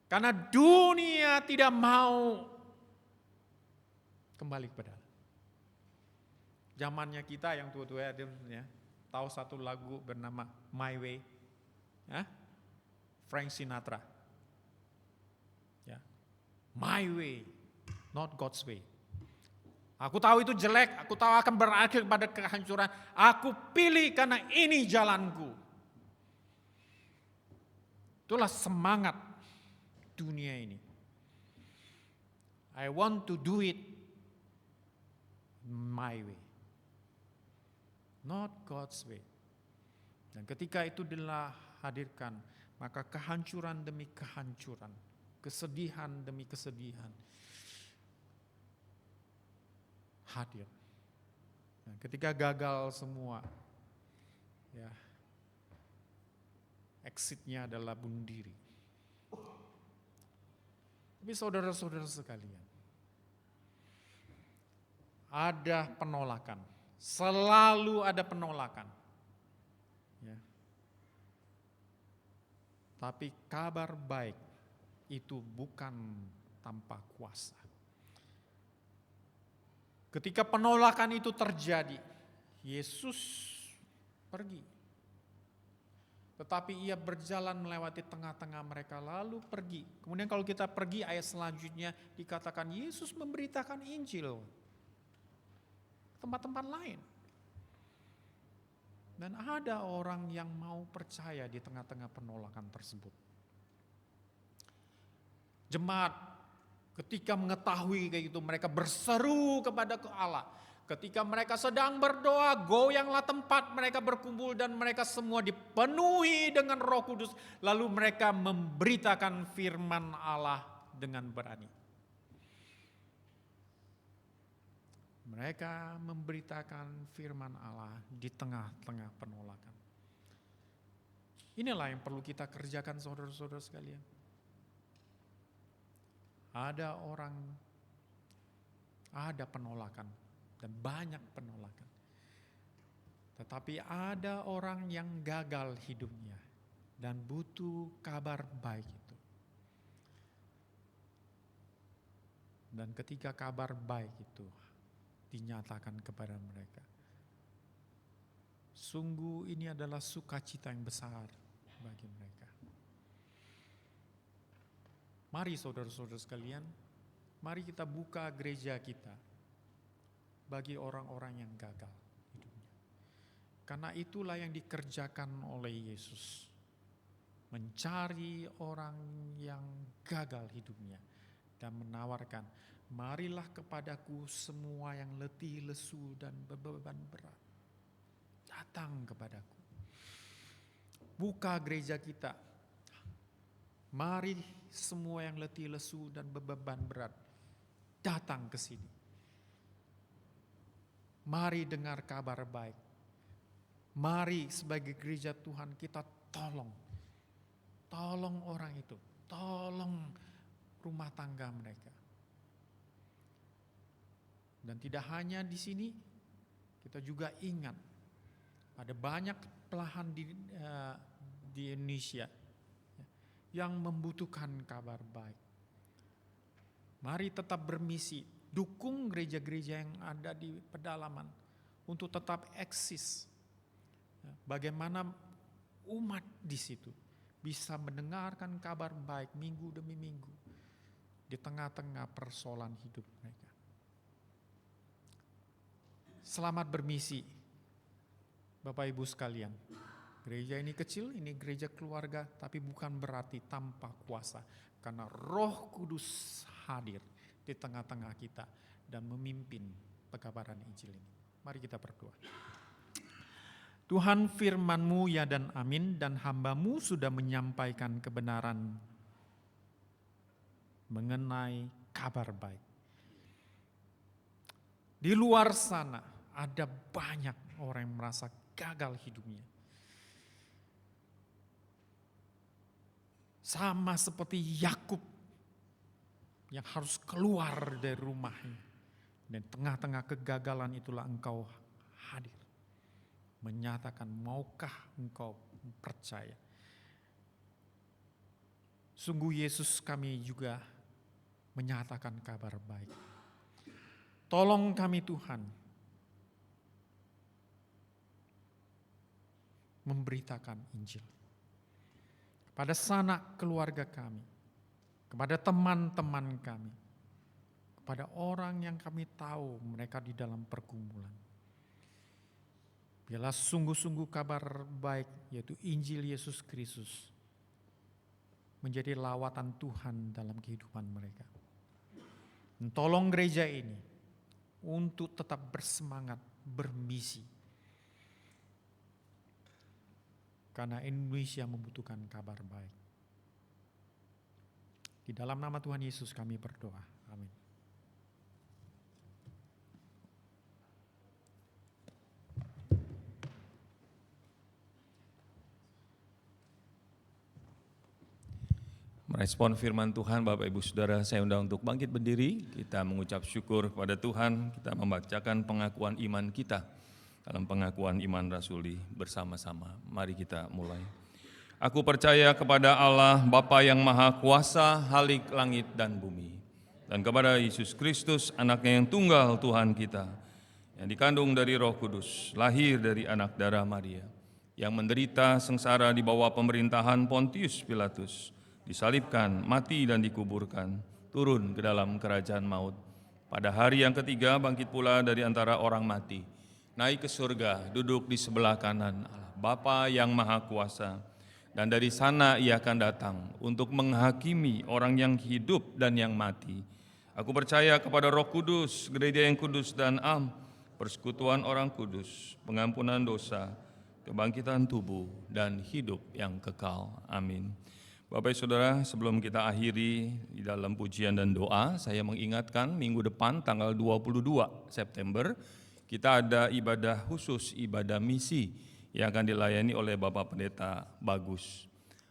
Karena dunia tidak mau kembali kepada Allah. Zamannya kita yang tua-tua ya, tahu satu lagu bernama My Way, ya? Frank Sinatra. Ya. My way, not God's way. Aku tahu itu jelek, aku tahu akan berakhir pada kehancuran. Aku pilih karena ini jalanku. Itulah semangat dunia ini. I want to do it my way, not God's way. Dan ketika itu dihadirkan, maka kehancuran demi kehancuran, kesedihan demi kesedihan hadir. Dan ketika gagal semua, ya, exitnya adalah bunuh diri. Tapi saudara-saudara sekalian, ada penolakan, selalu ada penolakan. Ya. Tapi kabar baik itu bukan tanpa kuasa. Ketika penolakan itu terjadi, Yesus pergi. Tetapi ia berjalan melewati tengah-tengah mereka lalu pergi. Kemudian kalau kita pergi ayat selanjutnya dikatakan Yesus memberitakan Injil tempat-tempat lain. Dan ada orang yang mau percaya di tengah-tengah penolakan tersebut. Jemaat ketika mengetahui kayak gitu mereka berseru kepada Allah. Ketika mereka sedang berdoa, goyanglah tempat mereka berkumpul dan mereka semua dipenuhi dengan Roh Kudus. Lalu mereka memberitakan firman Allah dengan berani. Mereka memberitakan firman Allah di tengah-tengah penolakan. Inilah yang perlu kita kerjakan saudara-saudara sekalian. Ada penolakan. Dan banyak penolakan. Tetapi ada orang yang gagal hidupnya dan butuh kabar baik itu. Dan ketika kabar baik itu dinyatakan kepada mereka, sungguh ini adalah sukacita yang besar bagi mereka. Mari saudara-saudara sekalian, mari kita buka gereja kita bagi orang-orang yang gagal hidupnya. Karena itulah yang dikerjakan oleh Yesus. Mencari orang yang gagal hidupnya dan menawarkan, marilah kepadaku semua yang letih, lesu dan beban berat. Datang kepadaku. Buka gereja kita. Mari semua yang letih, lesu dan beban berat. Datang ke sini. Mari dengar kabar baik. Mari sebagai gereja Tuhan kita tolong orang itu. Tolong rumah tangga mereka. Dan tidak hanya di sini, kita juga ingat ada banyak belahan di Indonesia yang membutuhkan kabar baik. Mari tetap bermisi. Dukung gereja-gereja yang ada di pedalaman untuk tetap eksis. Bagaimana umat di situ bisa mendengarkan kabar baik minggu demi minggu di tengah-tengah persoalan hidup mereka. Selamat bermisi, Bapak Ibu sekalian. Gereja ini kecil, ini gereja keluarga, tapi bukan berarti tanpa kuasa. Karena Roh Kudus hadir di tengah-tengah kita dan memimpin pekabaran Injil ini. Mari kita berdoa. Tuhan, firman-Mu ya dan amin, dan hamba-Mu sudah menyampaikan kebenaran mengenai kabar baik. Di luar sana ada banyak orang yang merasa gagal hidupnya. Sama seperti Yakub yang harus keluar dari rumahnya. Dan tengah-tengah kegagalan itulah engkau hadir. Menyatakan, maukah engkau percaya? Sungguh Yesus kami juga menyatakan kabar baik. Tolong kami Tuhan, memberitakan Injil. Kepada sanak keluarga kami, kepada teman-teman kami, kepada orang yang kami tahu mereka di dalam pergumulan. Biarlah sungguh-sungguh kabar baik, yaitu Injil Yesus Kristus, menjadi lawatan Tuhan dalam kehidupan mereka. Dan tolong gereja ini untuk tetap bersemangat, bermisi. Karena Indonesia membutuhkan kabar baik. Di dalam nama Tuhan Yesus kami berdoa. Amin. Merespon firman Tuhan, Bapak Ibu Saudara, saya undang untuk bangkit berdiri. Kita mengucap syukur kepada Tuhan, kita membacakan pengakuan iman kita dalam pengakuan iman rasuli bersama-sama. Mari kita mulai. Aku percaya kepada Allah, Bapa yang Maha Kuasa, Halik langit dan bumi, dan kepada Yesus Kristus, anaknya yang tunggal Tuhan kita, yang dikandung dari Roh Kudus, lahir dari anak darah Maria, yang menderita sengsara di bawah pemerintahan Pontius Pilatus, disalibkan, mati dan dikuburkan, turun ke dalam kerajaan maut. Pada hari yang ketiga bangkit pula dari antara orang mati, naik ke surga, duduk di sebelah kanan Allah Bapa yang Maha Kuasa. Dan dari sana ia akan datang untuk menghakimi orang yang hidup dan yang mati. Aku percaya kepada Roh Kudus, gereja yang kudus dan am, persekutuan orang kudus, pengampunan dosa, kebangkitan tubuh, dan hidup yang kekal. Amin. Bapak Saudara, sebelum kita akhiri di dalam pujian dan doa, saya mengingatkan minggu depan tanggal 22 September, kita ada ibadah khusus, ibadah misi yang akan dilayani oleh Bapak Pendeta Bagus.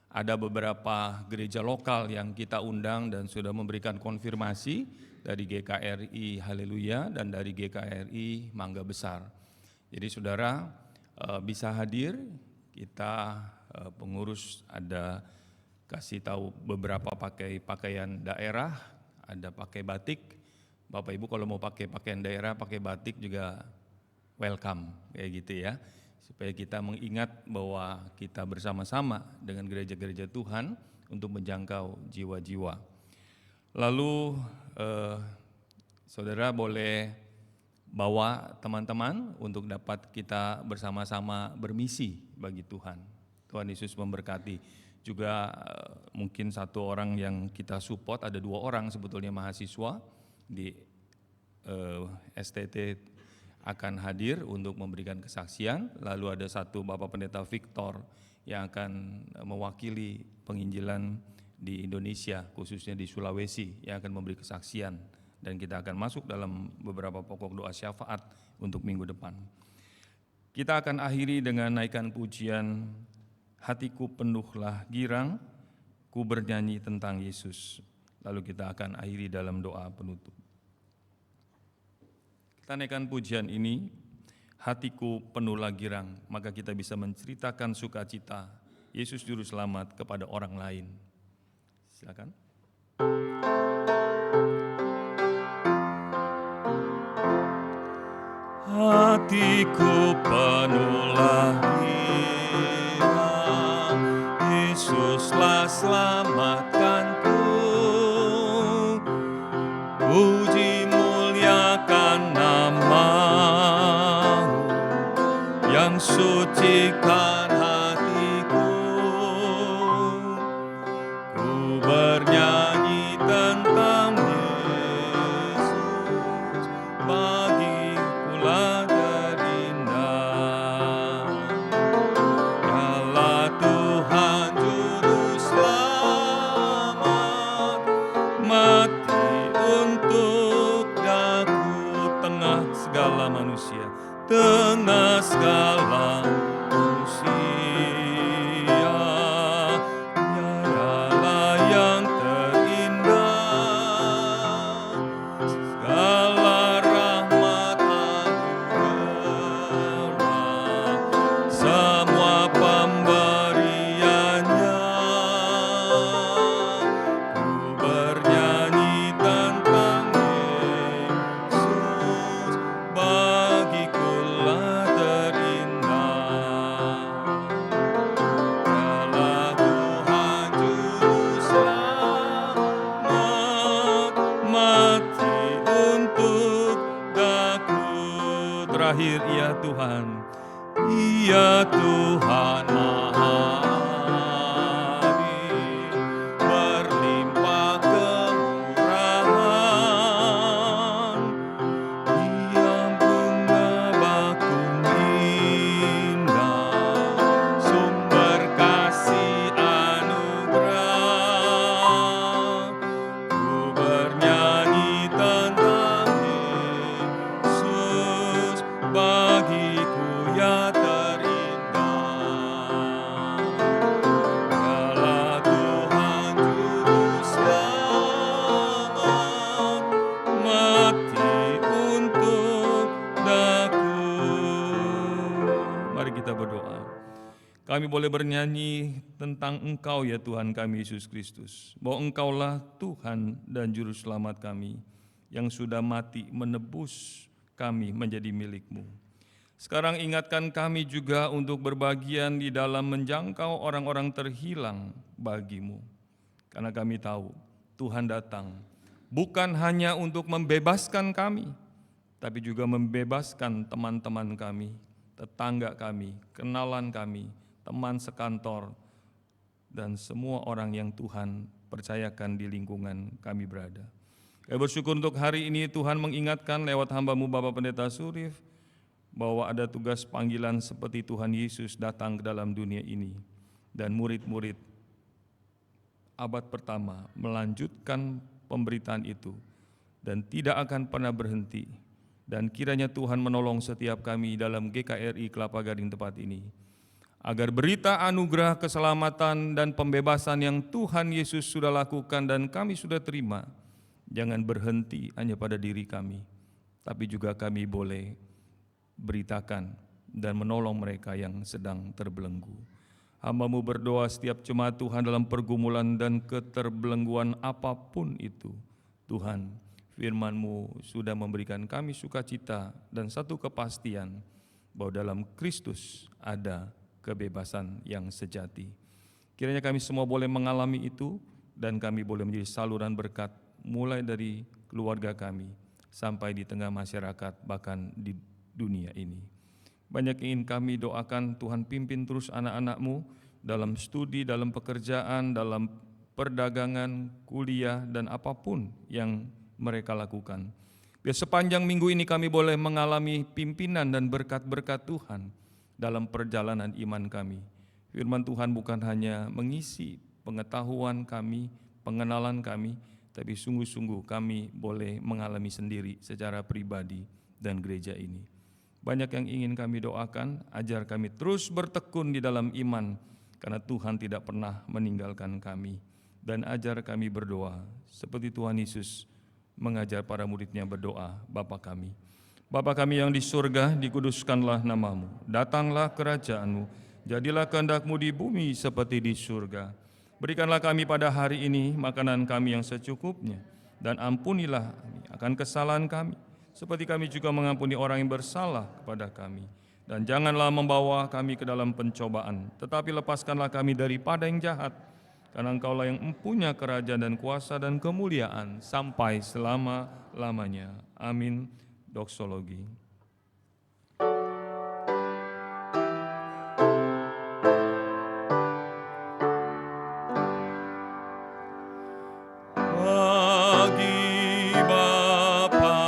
Ada beberapa gereja lokal yang kita undang dan sudah memberikan konfirmasi dari GKRI Haleluya dan dari GKRI Mangga Besar. Jadi saudara bisa hadir, kita pengurus ada kasih tahu beberapa pakai pakaian daerah, ada pakai batik. Bapak Ibu kalau mau pakai pakaian daerah, pakai batik juga welcome, kayak gitu ya. Supaya kita mengingat bahwa kita bersama-sama dengan gereja-gereja Tuhan untuk menjangkau jiwa-jiwa. Lalu saudara boleh bawa teman-teman untuk dapat kita bersama-sama bermisi bagi Tuhan. Tuhan Yesus memberkati. Juga mungkin satu orang yang kita support, ada 2 orang sebetulnya mahasiswa di STT akan hadir untuk memberikan kesaksian. Lalu ada satu Bapak Pendeta Victor yang akan mewakili penginjilan di Indonesia, khususnya di Sulawesi, yang akan memberi kesaksian. Dan kita akan masuk dalam beberapa pokok doa syafaat untuk minggu depan. Kita akan akhiri dengan naikkan pujian, hatiku penuhlah girang, ku bernyanyi tentang Yesus. Lalu kita akan akhiri dalam doa penutup. Kita naikkan pujian ini, hatiku penuhlah girang, maka kita bisa menceritakan sukacita Yesus Juru Selamat kepada orang lain. Silakan. Hatiku penuhlah girang, Yesuslah selamatkanku. Puji muliakan nama-Mu yang sucikan hatiku. Ku bernyanyi tentang Yesus, bagikulah terindah. Dialah Tuhan Juru Selamat, mati untuk daku tengah segala manusia, tengah segala manusia. Dialah yang terindah, segala rahmat anugerah, semua pemberiannya. Ku bernyanyi tentang Yesus, bagikulah terindah. Dialah Tuhan Juru Selamat, mati untuk daku. Terakhir, ya Tuhan, ya Tuhan Maha Adil, berlimpah kemurahan, diampun bakum indah, sumber kasih anugerah. Ku bernyanyi tentang Yesus, bagiku ya terindah. Dialah Tuhan Juru Selamat, mati untuk daku. Mari kita berdoa. Kami boleh bernyanyi tentang Engkau ya Tuhan kami Yesus Kristus, bahwa Engkaulah Tuhan dan Juru Selamat kami yang sudah mati menebus kami menjadi milik-Mu. Sekarang ingatkan kami juga untuk berbagian di dalam menjangkau orang-orang terhilang bagi-Mu. Karena kami tahu Tuhan datang bukan hanya untuk membebaskan kami, tapi juga membebaskan teman-teman kami, tetangga kami, kenalan kami, teman sekantor, dan semua orang yang Tuhan percayakan di lingkungan kami berada. Kami bersyukur untuk hari ini Tuhan mengingatkan lewat hamba-Mu Bapak Pendeta Surif, bahwa ada tugas panggilan seperti Tuhan Yesus datang ke dalam dunia ini, dan murid-murid abad pertama melanjutkan pemberitaan itu dan tidak akan pernah berhenti. Dan kiranya Tuhan menolong setiap kami dalam GKRI Kelapa Gading tempat ini, agar berita anugerah keselamatan dan pembebasan yang Tuhan Yesus sudah lakukan dan kami sudah terima, jangan berhenti hanya pada diri kami, tapi juga kami boleh beritakan dan menolong mereka yang sedang terbelenggu. Hamba-Mu berdoa setiap jemaat Tuhan dalam pergumulan dan keterbelengguan apapun itu. Tuhan, firman-Mu sudah memberikan kami sukacita dan satu kepastian bahwa dalam Kristus ada kebebasan yang sejati. Kiranya kami semua boleh mengalami itu dan kami boleh menjadi saluran berkat mulai dari keluarga kami sampai di tengah masyarakat bahkan di dunia ini. Banyak ingin kami doakan Tuhan pimpin terus anak-anak-Mu dalam studi, dalam pekerjaan, dalam perdagangan, kuliah, dan apapun yang mereka lakukan. Biar sepanjang minggu ini kami boleh mengalami pimpinan dan berkat-berkat Tuhan dalam perjalanan iman kami. Firman Tuhan bukan hanya mengisi pengetahuan kami, pengenalan kami, tapi sungguh-sungguh kami boleh mengalami sendiri secara pribadi dan gereja ini. Banyak yang ingin kami doakan, ajar kami terus bertekun di dalam iman, karena Tuhan tidak pernah meninggalkan kami. Dan ajar kami berdoa, seperti Tuhan Yesus mengajar para murid-Nya berdoa, Bapa kami. Bapa kami yang di surga, dikuduskanlah nama-Mu, datanglah kerajaan-Mu, jadilah kehendak-Mu di bumi seperti di surga. Berikanlah kami pada hari ini makanan kami yang secukupnya, dan ampunilah akan kesalahan kami, seperti kami juga mengampuni orang yang bersalah kepada kami. Dan janganlah membawa kami ke dalam pencobaan, tetapi lepaskanlah kami daripada yang jahat, karena Engkaulah yang mempunyai kerajaan dan kuasa dan kemuliaan sampai selama-lamanya. Amin. Doksologi. Bagi Bapa,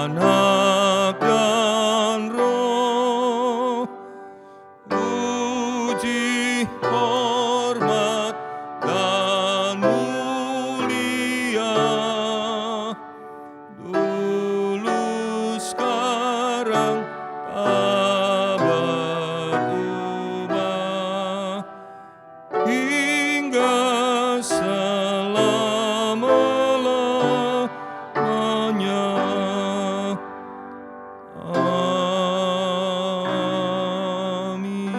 Anak, dan Roh, puji, hormat, dan mulia, dulu sekarang tak berubah, hingga selama-lamanya. Amin.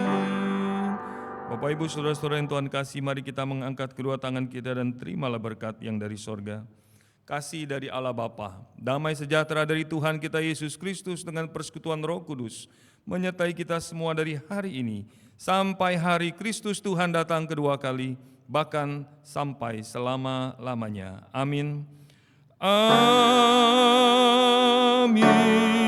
Bapak Ibu Saudara-saudara yang Tuhan kasih, mari kita mengangkat kedua tangan kita dan terimalah berkat yang dari sorga. Kasih dari Allah Bapa, damai sejahtera dari Tuhan kita Yesus Kristus dengan persekutuan Roh Kudus menyertai kita semua dari hari ini sampai hari Kristus Tuhan datang kedua kali, bahkan sampai selama-lamanya. Amin. Amin. Amin.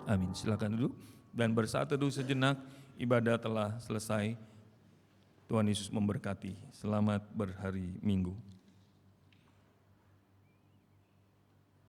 Amin. Silakan duduk dan bersaat teduh sejenak. Ibadah telah selesai. Tuhan Yesus memberkati. Selamat berhari Minggu.